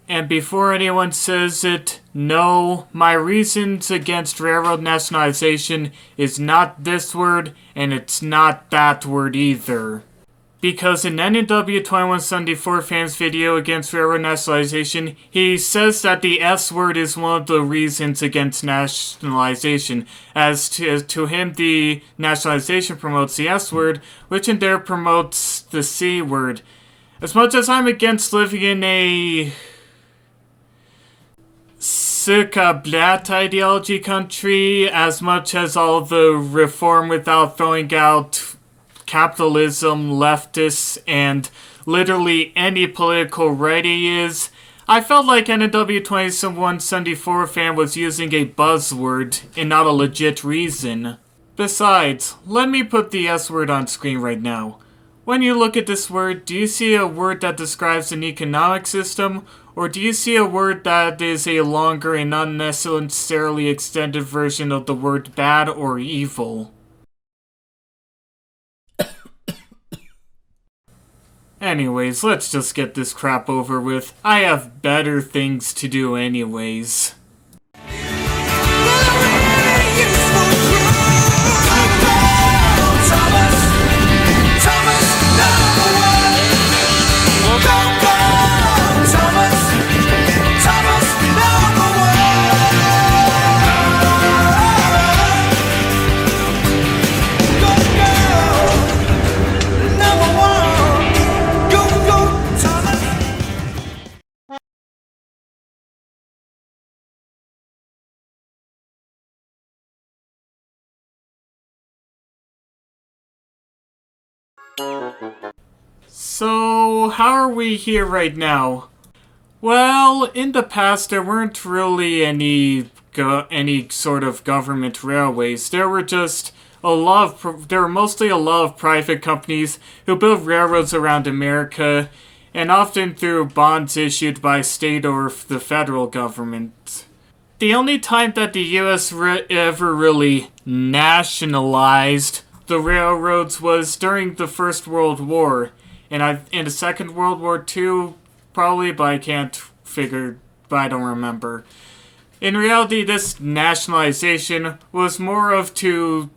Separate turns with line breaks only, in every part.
And before anyone says it, no, my reasons against railroad nationalization is not this word, and it's not that word either. Because in NNW2174 fan's video against railroad nationalization, he says that the S word is one of the reasons against nationalization. As to him, the nationalization promotes the S word, which in there promotes the C word. As much as I'm against living in a Zuckerblatt ideology country, as much as all the reform without throwing out capitalism, leftists, and literally any political righty is, I felt like NNW2174 fan was using a buzzword and not a legit reason. Besides, let me put the S word on screen right now. When you look at this word, do you see a word that describes an economic system, or do you see a word that is a longer and not necessarily extended version of the word bad or evil? Anyways, let's just get this crap over with. I have better things to do anyways. So, how are we here right now? Well, in the past there weren't really any sort of government railways. There were mostly a lot of private companies who built railroads around America, and often through bonds issued by state or the federal government. The only time that the U.S. ever really nationalized the railroads was during the First World War, and in the Second World War too, probably, but I don't remember. In reality, this nationalization was more of to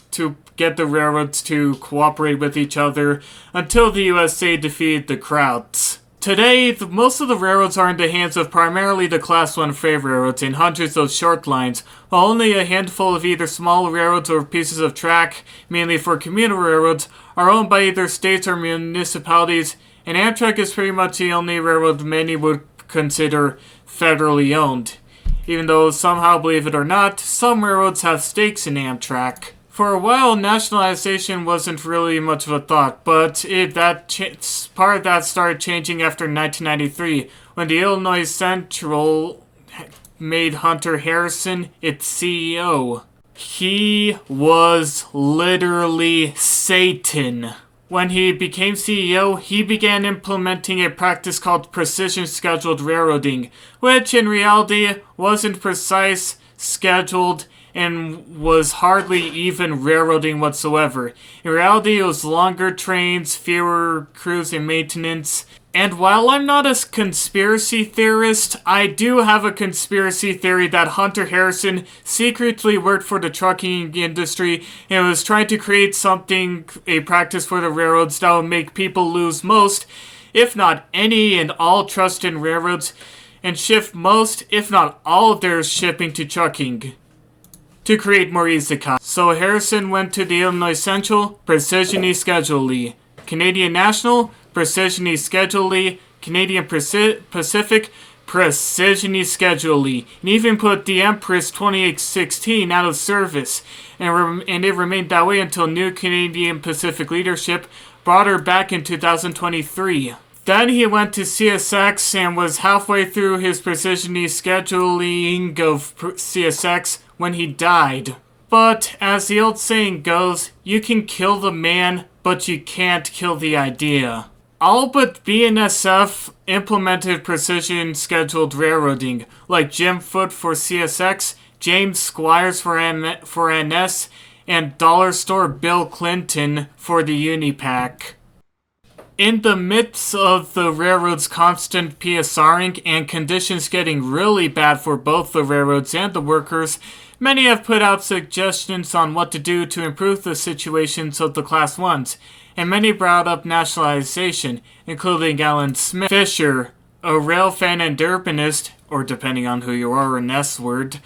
get the railroads to cooperate with each other until the USA defeated the Krauts. Today, most of the railroads are in the hands of primarily the Class 1 freight railroads and hundreds of short lines, while only a handful of either small railroads or pieces of track, mainly for commuter railroads, are owned by either states or municipalities, and Amtrak is pretty much the only railroad many would consider federally owned. Even though somehow, believe it or not, some railroads have stakes in Amtrak. For a while, nationalization wasn't really much of a thought, but part of that started changing after 1993, when the Illinois Central made Hunter Harrison its CEO. He was literally Satan. When he became CEO, he began implementing a practice called precision scheduled railroading, which in reality wasn't precise, scheduled, and was hardly even railroading whatsoever. In reality, it was longer trains, fewer crews and maintenance. And while I'm not a conspiracy theorist, I do have a conspiracy theory that Hunter Harrison secretly worked for the trucking industry and was trying to create a practice for the railroads that would make people lose most, if not any and all trust in railroads, and shift most, if not all of their shipping to trucking, to create more izaka. So Harrison went to the Illinois Central, Precision-y Schedule-y. Canadian National, Precision-y Schedule-y. Canadian Pacific, Precision-y Schedule-y. And even put the Empress 2816 out of service. And it remained that way until new Canadian Pacific leadership brought her back in 2023. Then he went to CSX and was halfway through his Precision-y scheduling of CSX when he died. But, as the old saying goes, you can kill the man, but you can't kill the idea. All but BNSF implemented precision-scheduled railroading, like Jim Foote for CSX, James Squires for NS, and Dollar Store Bill Clinton for the Unipac. In the midst of the railroad's constant PSRing and conditions getting really bad for both the railroads and the workers, many have put out suggestions on what to do to improve the situations of the Class 1s, and many brought up nationalization, including Alan Smith Fisher, a rail fan and urbanist, or depending on who you are, an S-word,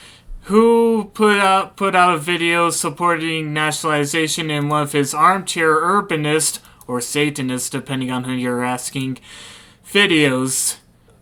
who put out a video supporting nationalization in one of his armchair urbanist, or Satanist, depending on who you're asking, videos,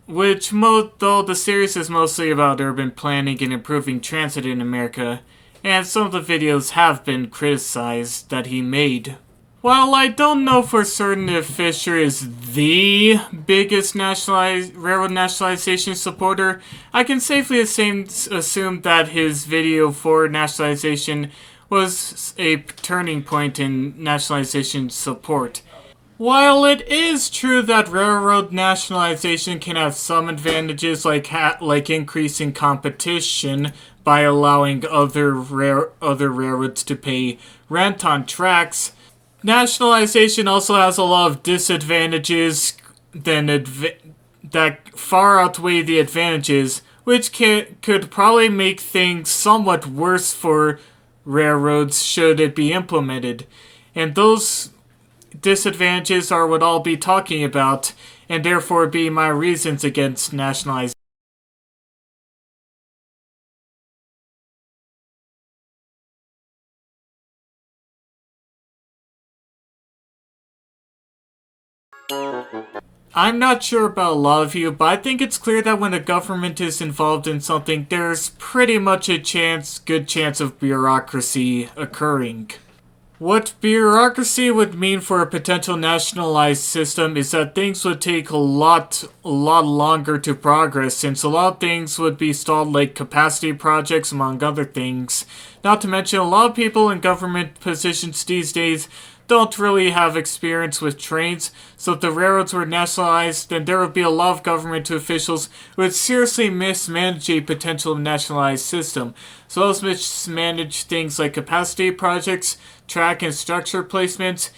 which, though the series is mostly about urban planning and improving transit in America, and some of the videos have been criticized that he made. While I don't know for certain if Fisher is the biggest railroad nationalization supporter, I can safely assume that his video for nationalization was a turning point in nationalization support. While it is true that railroad nationalization can have some advantages like increasing competition by allowing other railroads to pay rent on tracks, nationalization also has a lot of disadvantages that far outweigh the advantages, which could probably make things somewhat worse for railroads should it be implemented. And those disadvantages are what I'll be talking about, and therefore be my reasons against nationalization. I'm not sure about a lot of you, but I think it's clear that when the government is involved in something, there's pretty much a good chance of bureaucracy occurring. What bureaucracy would mean for a potential nationalized system is that things would take a lot longer to progress, since a lot of things would be stalled, like capacity projects, among other things. Not to mention, a lot of people in government positions these days don't really have experience with trains, so if the railroads were nationalized, then there would be a lot of government officials who would seriously mismanage a potential nationalized system. So those mismanage things like capacity projects, track and structure placements,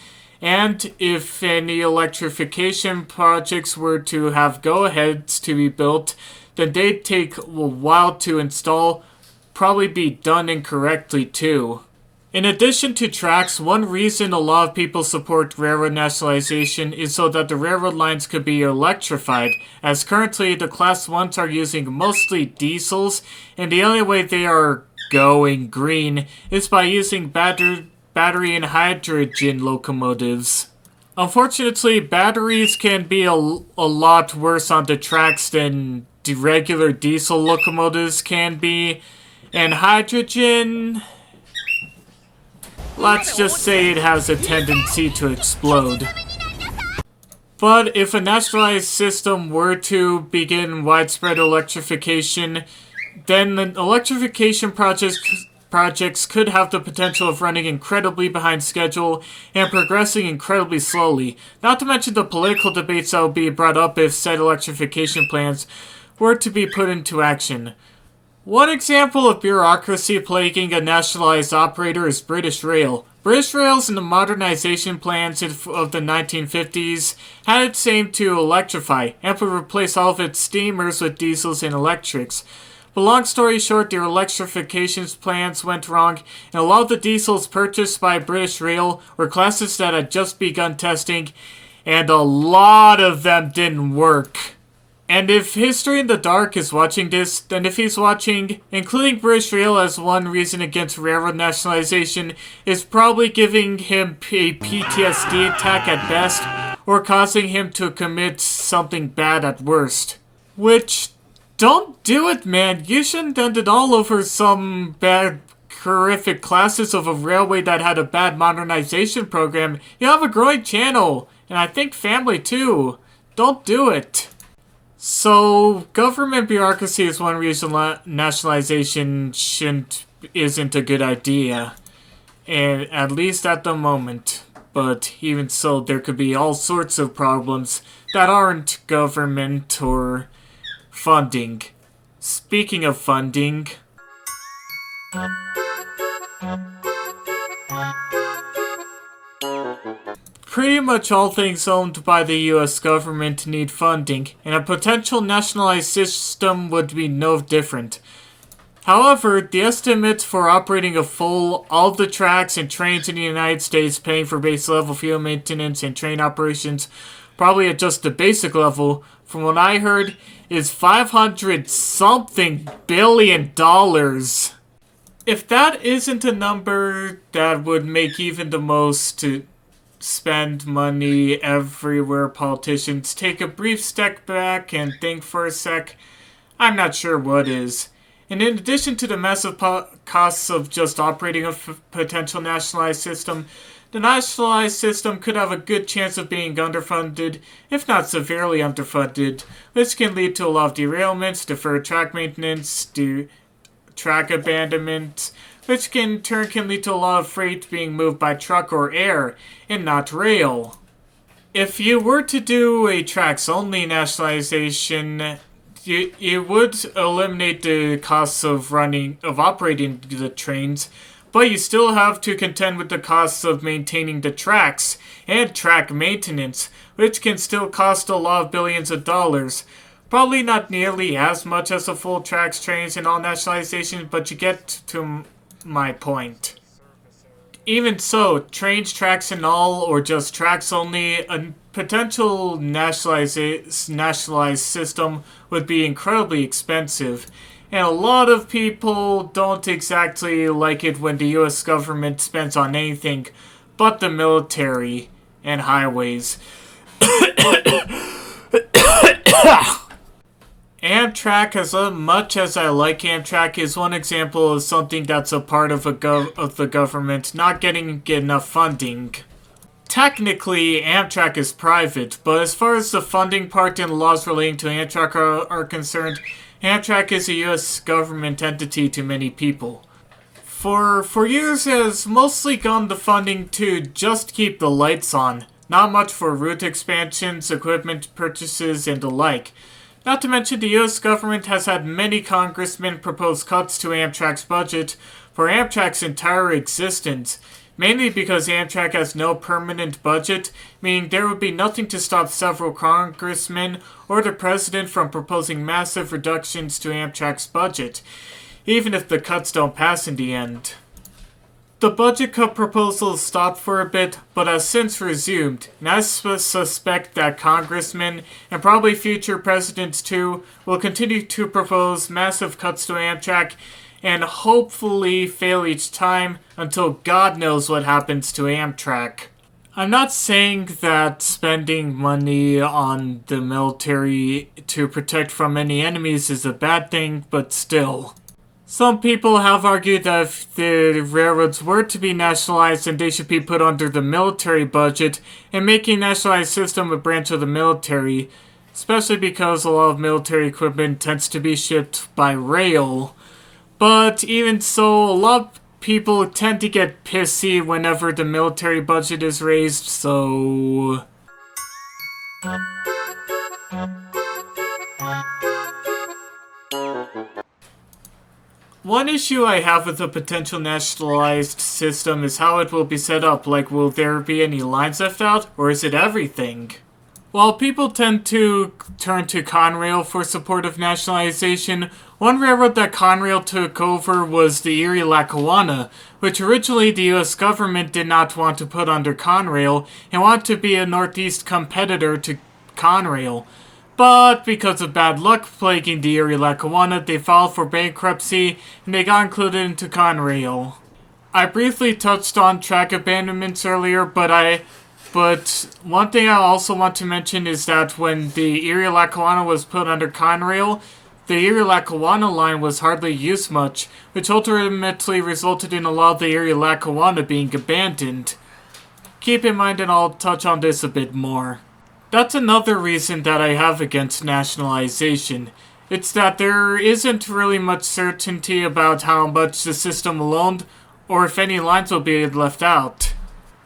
and if any electrification projects were to have go-aheads to be built, then they'd take a while to install, probably be done incorrectly too. In addition to tracks, one reason a lot of people support railroad nationalization is so that the railroad lines could be electrified, as currently the Class 1s are using mostly diesels, and the only way they are going green is by using battery and hydrogen locomotives. Unfortunately, batteries can be a lot worse on the tracks than the regular diesel locomotives can be, and hydrogen, let's just say it has a tendency to explode. But if a nationalized system were to begin widespread electrification, then the electrification projects could have the potential of running incredibly behind schedule and progressing incredibly slowly, not to mention the political debates that would be brought up if said electrification plans were to be put into action. One example of bureaucracy plaguing a nationalized operator is British Rail. British Rail's in the modernization plans of the 1950s had its aim to electrify and to replace all of its steamers with diesels and electrics. But long story short, their electrification plans went wrong, and a lot of the diesels purchased by British Rail were classes that had just begun testing, and a lot of them didn't work. And if History in the Dark is watching this, then if he's watching, including British Rail as one reason against railroad nationalization is probably giving him a PTSD attack at best, or causing him to commit something bad at worst. Which, don't do it, man. You shouldn't end it all over some bad, horrific classes of a railway that had a bad modernization program. You have a growing channel, and I think family too. Don't do it. So, government bureaucracy is one reason nationalization isn't a good idea. And at least at the moment. But even so, there could be all sorts of problems that aren't government or funding. Speaking of funding, Pretty much all things owned by the US government need funding, and a potential nationalized system would be no different. However, the estimates for operating all the tracks and trains in the United States, paying for base level fuel maintenance and train operations, probably at just the basic level, from what I heard, is $500-something billion. If that isn't a number that would make even the most to spend money everywhere politicians take a brief step back and think for a sec, I'm not sure what is. And in addition to the massive costs of just operating a potential nationalized system, the nationalized system could have a good chance of being underfunded, if not severely underfunded, which can lead to a lot of derailments, deferred track maintenance, track abandonment, which in turn can lead to a lot of freight being moved by truck or air, and not rail. If you were to do a tracks-only nationalization, it would eliminate the costs of operating the trains, but you still have to contend with the costs of maintaining the tracks and track maintenance, which can still cost a lot of billions of dollars. Probably not nearly as much as the full tracks, trains, and all nationalizations, but you get to my point. Even so, trains, tracks, and all, or just tracks only, a potential nationalized system would be incredibly expensive, and a lot of people don't exactly like it when the US government spends on anything but the military and highways. Amtrak, as much as I like Amtrak, is one example of something that's a part of the government not getting enough funding. Technically, Amtrak is private, but as far as the funding part and laws relating to Amtrak are concerned, Amtrak is a U.S. government entity to many people. For years, it has mostly gone the funding to just keep the lights on, not much for route expansions, equipment purchases, and the like. Not to mention, the U.S. government has had many congressmen propose cuts to Amtrak's budget for Amtrak's entire existence, mainly because Amtrak has no permanent budget, meaning there would be nothing to stop several congressmen or the president from proposing massive reductions to Amtrak's budget, even if the cuts don't pass in the end. The budget cut proposal stopped for a bit, but has since resumed, and I suspect that congressmen, and probably future presidents too, will continue to propose massive cuts to Amtrak, and hopefully fail each time until God knows what happens to Amtrak. I'm not saying that spending money on the military to protect from any enemies is a bad thing, but still. Some people have argued that if the railroads were to be nationalized, then they should be put under the military budget, and making nationalized system a branch of the military, especially because a lot of military equipment tends to be shipped by rail. But even so, a lot of people tend to get pissy whenever the military budget is raised, so... One issue I have with a potential nationalized system is how it will be set up. Like, will there be any lines left out, or is it everything? While people tend to turn to Conrail for support of nationalization, one railroad that Conrail took over was the Erie-Lackawanna, which originally the US government did not want to put under Conrail and wanted to be a Northeast competitor to Conrail. But because of bad luck plaguing the Erie-Lackawanna, they filed for bankruptcy and they got included into Conrail. I briefly touched on track abandonments earlier, but one thing I also want to mention is that when the Erie-Lackawanna was put under Conrail, the Erie-Lackawanna line was hardly used much, which ultimately resulted in a lot of the Erie-Lackawanna being abandoned. Keep in mind, and I'll touch on this a bit more. That's another reason that I have against nationalization. It's that there isn't really much certainty about how much the system will own, or if any lines will be left out.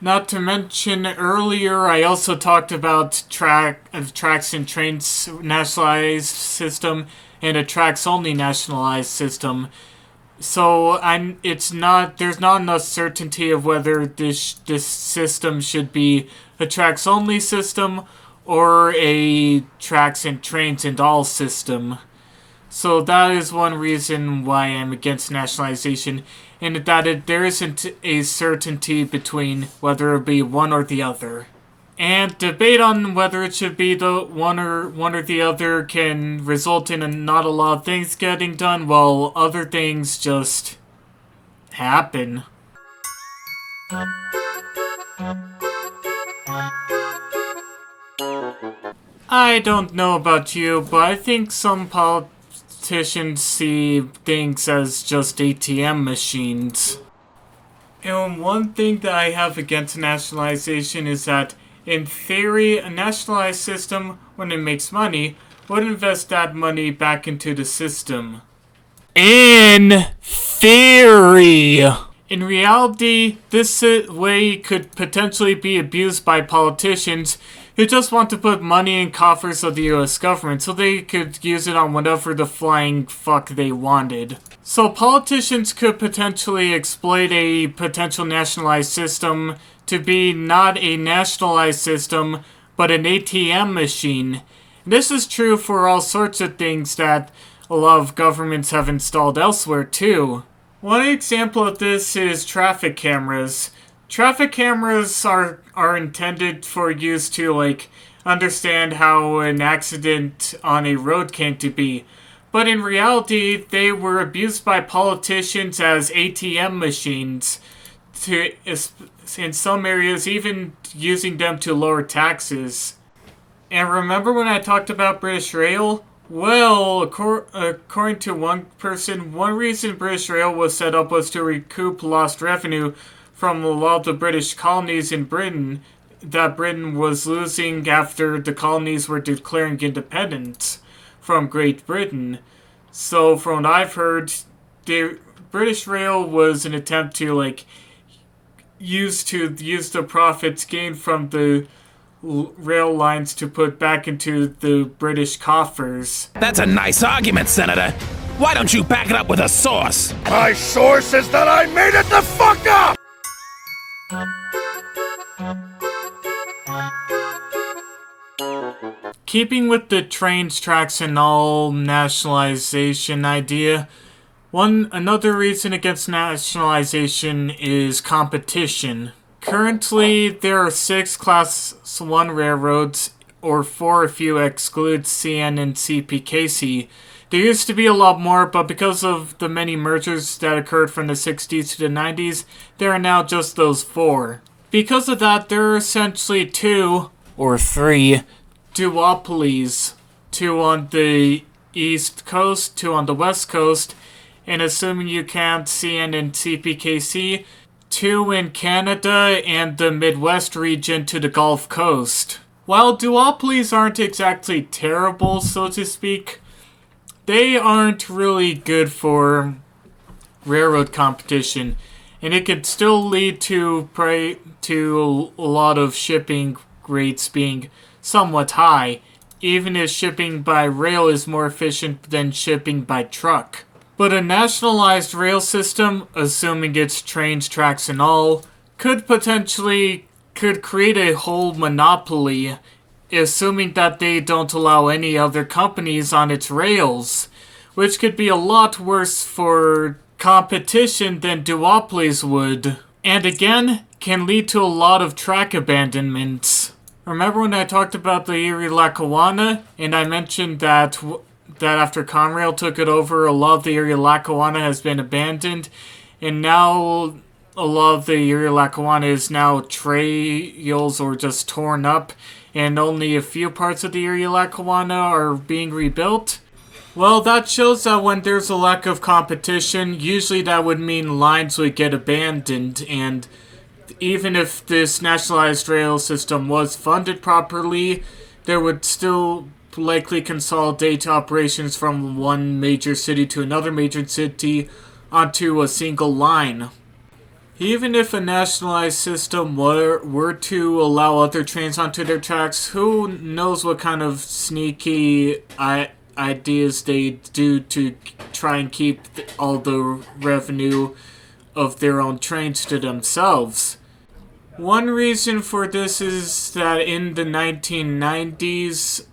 Not to mention, earlier I also talked about tracks and trains nationalized system and a tracks only nationalized system. So there's not enough certainty of whether this system should be a tracks only system or a tracks and trains and all system. So that is one reason why I'm against nationalization, and that there isn't a certainty between whether it be one or the other. And debate on whether it should be the one or the other can result in not a lot of things getting done, while other things just happen. I don't know about you, but I think some politicians see things as just ATM machines. And one thing that I have against nationalization is that, in theory, a nationalized system, when it makes money, would invest that money back into the system. In theory! In reality, this way could potentially be abused by politicians who just want to put money in coffers of the US government so they could use it on whatever the flying fuck they wanted. So politicians could potentially exploit a potential nationalized system to be not a nationalized system, but an ATM machine. This is true for all sorts of things that a lot of governments have installed elsewhere too. One example of this is traffic cameras. Traffic cameras are intended for use to, understand how an accident on a road came to be. But in reality, they were abused by politicians as ATM machines, in some areas even using them to lower taxes. And remember when I talked about British Rail? Well, according to one person, one reason British Rail was set up was to recoup lost revenue from a lot of the British colonies in Britain that Britain was losing after the colonies were declaring independence from Great Britain. So from what I've heard, the British Rail was an attempt to use the profits gained from the rail lines to put back into the British coffers.
That's a nice argument, Senator. Why don't you back it up with a source?
My source is that I made it the fuck up!
Keeping with the trains, tracks, and all nationalization idea, another reason against nationalization is competition. Currently, there are 6 Class 1 railroads, or 4 if you exclude CN and CPKC. There used to be a lot more, but because of the many mergers that occurred from the 60s to the 90s, there are now just those 4. Because of that, there are essentially 2, or 3, duopolies. 2 on the East Coast, 2 on the West Coast, and assuming you count CN and CPKC, 2 in Canada and the Midwest region to the Gulf Coast. While duopolies aren't exactly terrible, so to speak, they aren't really good for railroad competition, and it could still lead to a lot of shipping rates being somewhat high, even if shipping by rail is more efficient than shipping by truck. But a nationalized rail system, assuming it's trains, tracks, and all, could create a whole monopoly, assuming that they don't allow any other companies on its rails, which could be a lot worse for competition than duopolies would, and again, can lead to a lot of track abandonments. Remember when I talked about the Erie-Lackawanna, and I mentioned that after Conrail took it over, a lot of the Erie-Lackawanna has been abandoned, and now a lot of the Erie-Lackawanna is now trails or just torn up, and only a few parts of the Erie-Lackawanna are being rebuilt. Well, that shows that when there's a lack of competition, usually that would mean lines would get abandoned, and even if this nationalized rail system was funded properly, there would still likely consolidate operations from one major city to another major city onto a single line. Even if a nationalized system were to allow other trains onto their tracks, who knows what kind of sneaky ideas they do to try and keep all the revenue of their own trains to themselves. One reason for this is that in the 1990s,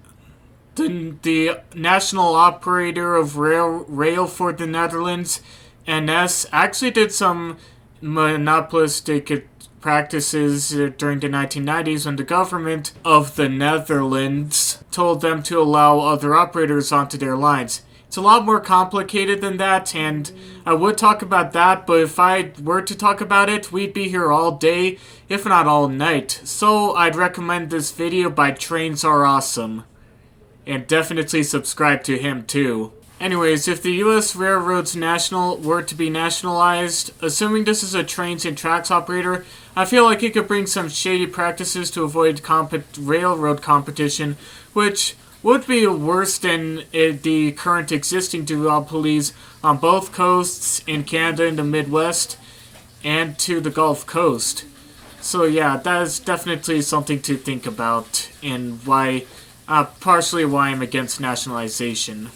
the national operator of rail for the Netherlands, NS, actually did some monopolistic practices during the 1990s when the government of the Netherlands told them to allow other operators onto their lines. It's a lot more complicated than that, and I would talk about that, but if I were to talk about it, we'd be here all day, if not all night. So I'd recommend this video by Trains Are Awesome. And definitely subscribe to him too. Anyways, if the U.S. Railroads were to be nationalized, assuming this is a trains and tracks operator, I feel like it could bring some shady practices to avoid railroad competition, which would be worse than the current existing duopolies on both coasts, in Canada and the Midwest, and to the Gulf Coast. So yeah, that is definitely something to think about, and why, partially why I'm against nationalization.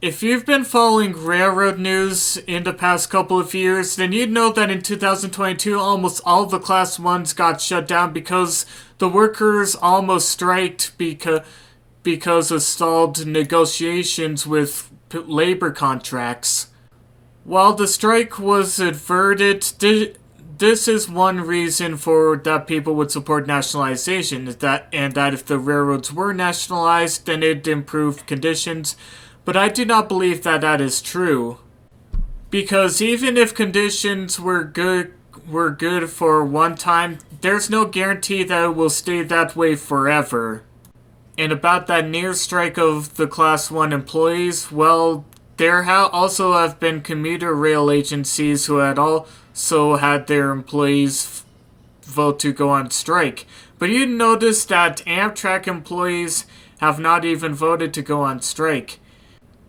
If you've been following railroad news in the past couple of years, then you'd know that in 2022 almost all the Class 1s got shut down because the workers almost striked because of stalled negotiations with labor contracts. While the strike was averted, this is one reason for that people would support nationalization, and that if the railroads were nationalized, then it'd improve conditions. But I do not believe that that is true. Because even if conditions were good for one time, there's no guarantee that it will stay that way forever. And about that near strike of the Class 1 employees, well, there also have been commuter rail agencies who had also had their employees vote to go on strike. But you notice that Amtrak employees have not even voted to go on strike.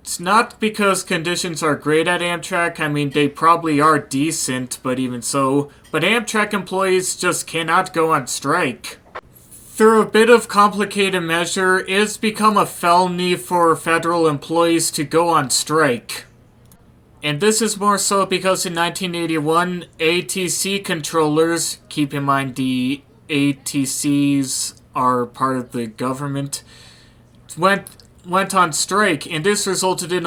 It's not because conditions are great at Amtrak. I mean, they probably are decent, but even so. But Amtrak employees just cannot go on strike. Through a bit of complicated measure, it has become a felony for federal employees to go on strike. And this is more so because in 1981, ATC controllers, keep in mind the ATCs are part of the government, went on strike, and this resulted in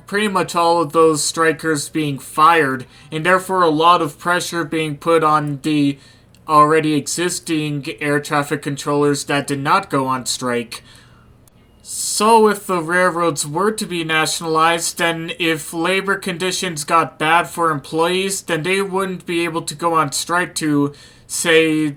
pretty much all of those strikers being fired, and therefore a lot of pressure being put on the already existing air traffic controllers that did not go on strike. So if the railroads were to be nationalized, then if labor conditions got bad for employees, then they wouldn't be able to go on strike to say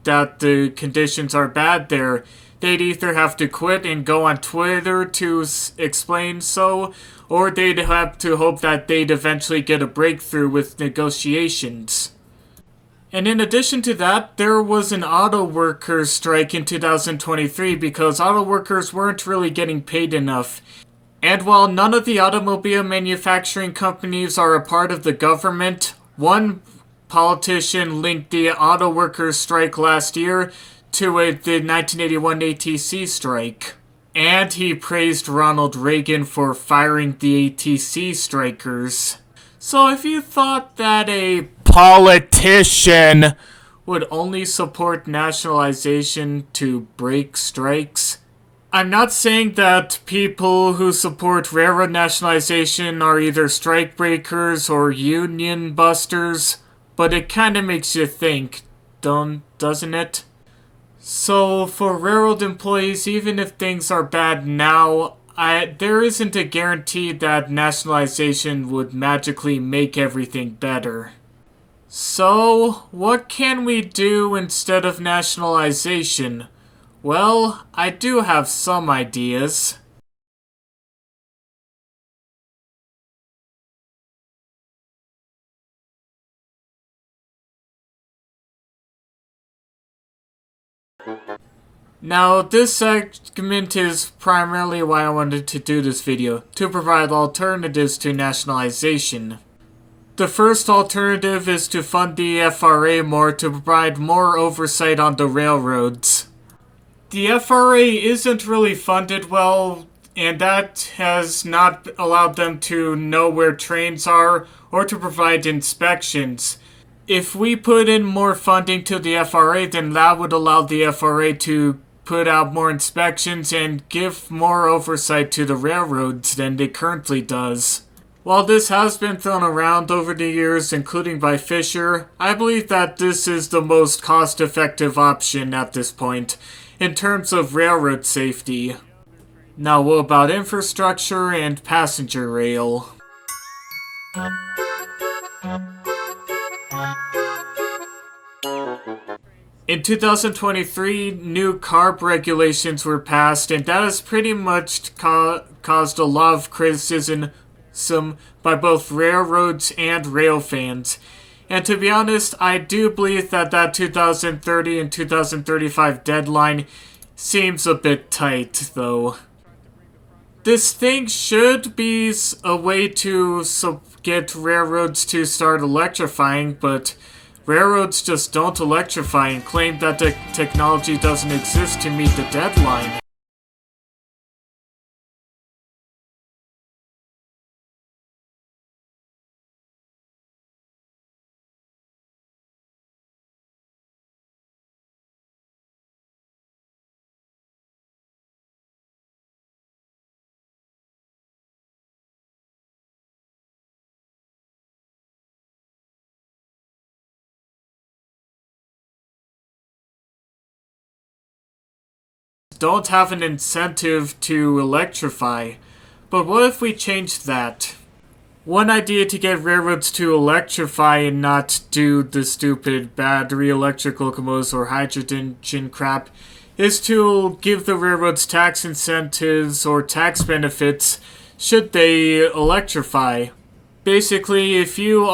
that the conditions are bad there. They'd either have to quit and go on Twitter to explain so, or they'd have to hope that they'd eventually get a breakthrough with negotiations. And in addition to that, there was an auto workers strike in 2023 because auto workers weren't really getting paid enough. And while none of the automobile manufacturing companies are a part of the government, one politician linked the auto workers strike last year to the 1981 ATC strike. And he praised Ronald Reagan for firing the ATC strikers. So if you thought that a politician would only support nationalization to break strikes, I'm not saying that people who support railroad nationalization are either strike breakers or union busters, but it kinda makes you think, doesn't it? So for railroad employees, even if things are bad now, there isn't a guarantee that nationalization would magically make everything better. So, what can we do instead of nationalization? Well, I do have some ideas. Now, this segment is primarily why I wanted to do this video, to provide alternatives to nationalization. The first alternative is to fund the FRA more to provide more oversight on the railroads. The FRA isn't really funded well, and that has not allowed them to know where trains are or to provide inspections. If we put in more funding to the FRA, then that would allow the FRA to put out more inspections and give more oversight to the railroads than it currently does. While this has been thrown around over the years, including by Fisher, I believe that this is the most cost-effective option at this point, in terms of railroad safety. Now, what about infrastructure and passenger rail? In 2023, new CARB regulations were passed, and that has pretty much caused a lot of criticism by both railroads and rail fans. And to be honest, I do believe that 2030 and 2035 deadline seems a bit tight, though. This thing should be a way to get railroads to start electrifying, but railroads just don't electrify and claim that the technology doesn't exist to meet the deadline. Don't have an incentive to electrify. But what if we changed that? One idea to get railroads to electrify and not do the stupid battery electric locomotives or hydrogen crap is to give the railroads tax incentives or tax benefits should they electrify. Basically, if you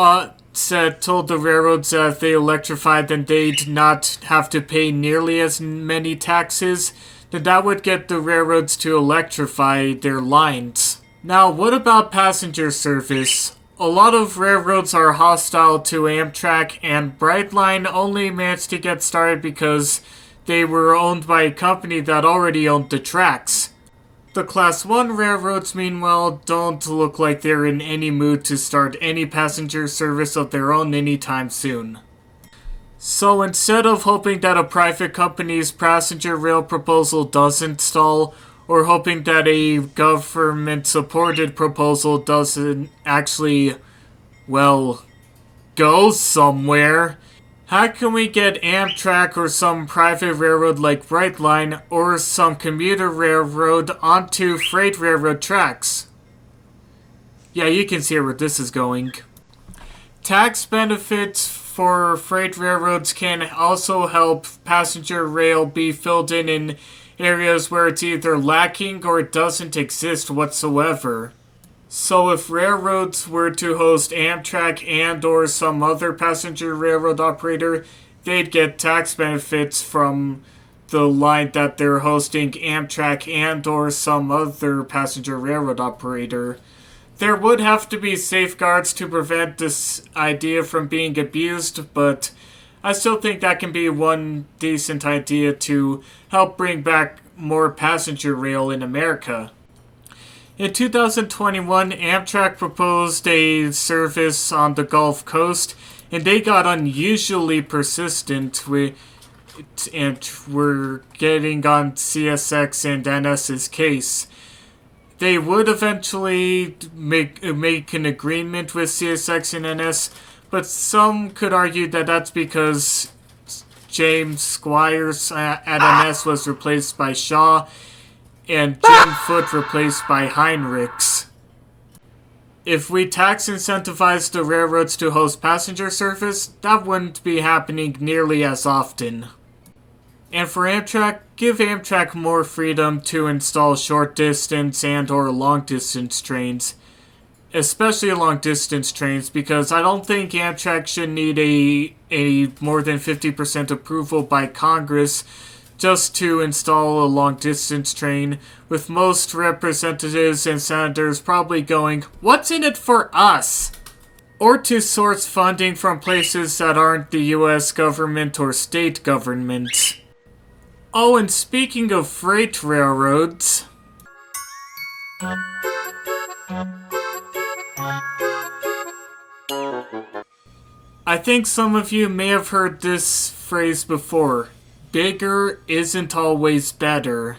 told the railroads that if they electrified, then they'd not have to pay nearly as many taxes, then that would get the railroads to electrify their lines. Now, what about passenger service? A lot of railroads are hostile to Amtrak, and Brightline only managed to get started because they were owned by a company that already owned the tracks. The Class 1 railroads, meanwhile, don't look like they're in any mood to start any passenger service of their own anytime soon. So instead of hoping that a private company's passenger rail proposal doesn't stall, or hoping that a government-supported proposal doesn't actually, well, go somewhere, how can we get Amtrak or some private railroad like Brightline or some commuter railroad onto freight railroad tracks? Yeah, you can see where this is going. Tax benefits for freight railroads can also help passenger rail be filled in areas where it's either lacking or it doesn't exist whatsoever. So if railroads were to host Amtrak and or some other passenger railroad operator, they'd get tax benefits from the line that they're hosting Amtrak and or some other passenger railroad operator. There would have to be safeguards to prevent this idea from being abused, but I still think that can be one decent idea to help bring back more passenger rail in America. In 2021, Amtrak proposed a service on the Gulf Coast, and they got unusually persistent and were getting on CSX and NS's case. They would eventually make an agreement with CSX and NS, but some could argue that that's because James Squires at NS was replaced by Shaw, and Jim Foote replaced by Heinrichs. If we tax incentivize the railroads to host passenger service, that wouldn't be happening nearly as often. And for Amtrak, give Amtrak more freedom to install short-distance and or long-distance trains. Especially long-distance trains, because I don't think Amtrak should need a more than 50% approval by Congress just to install a long-distance train, with most representatives and senators probably going, "What's in it for us?" Or to source funding from places that aren't the US government or state government. Oh, and speaking of freight railroads... I think some of you may have heard this phrase before. Bigger isn't always better.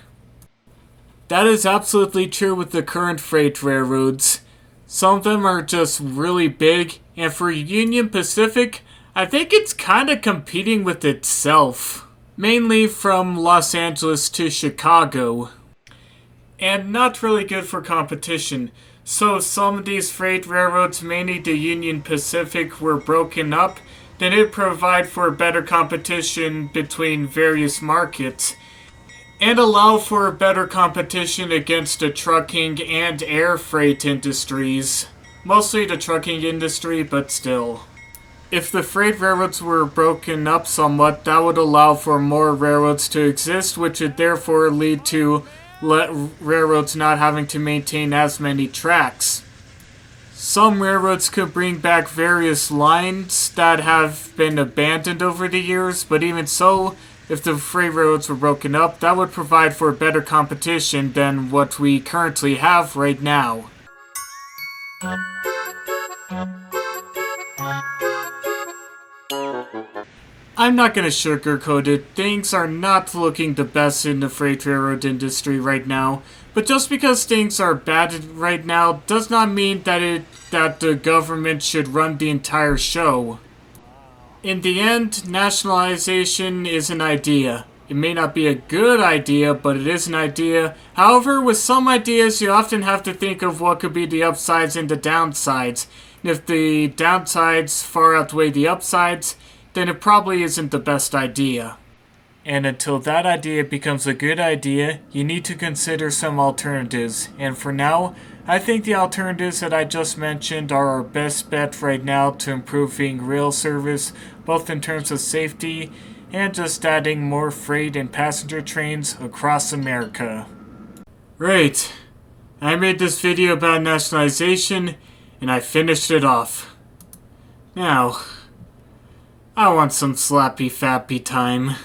That is absolutely true with the current freight railroads. Some of them are just really big, and for Union Pacific, I think it's kinda competing with itself. Mainly from Los Angeles to Chicago. And not really good for competition. So if some of these freight railroads, mainly the Union Pacific, were broken up, then it'd provide for better competition between various markets, and allow for better competition against the trucking and air freight industries. Mostly the trucking industry, but still. If the freight railroads were broken up somewhat, that would allow for more railroads to exist, which would therefore lead to railroads not having to maintain as many tracks. Some railroads could bring back various lines that have been abandoned over the years, but even so, if the freight railroads were broken up, that would provide for better competition than what we currently have right now. I'm not gonna sugarcoat it, things are not looking the best in the freight railroad industry right now, but just because things are bad right now does not mean that the government should run the entire show. In the end, nationalization is an idea. It may not be a good idea, but it is an idea. However, with some ideas, you often have to think of what could be the upsides and the downsides. And if the downsides far outweigh the upsides, then it probably isn't the best idea. And until that idea becomes a good idea, you need to consider some alternatives. And for now, I think the alternatives that I just mentioned are our best bet right now to improving rail service, both in terms of safety and just adding more freight and passenger trains across America. Right, I made this video about nationalization, and I finished it off. Now, I want some slappy fappy time.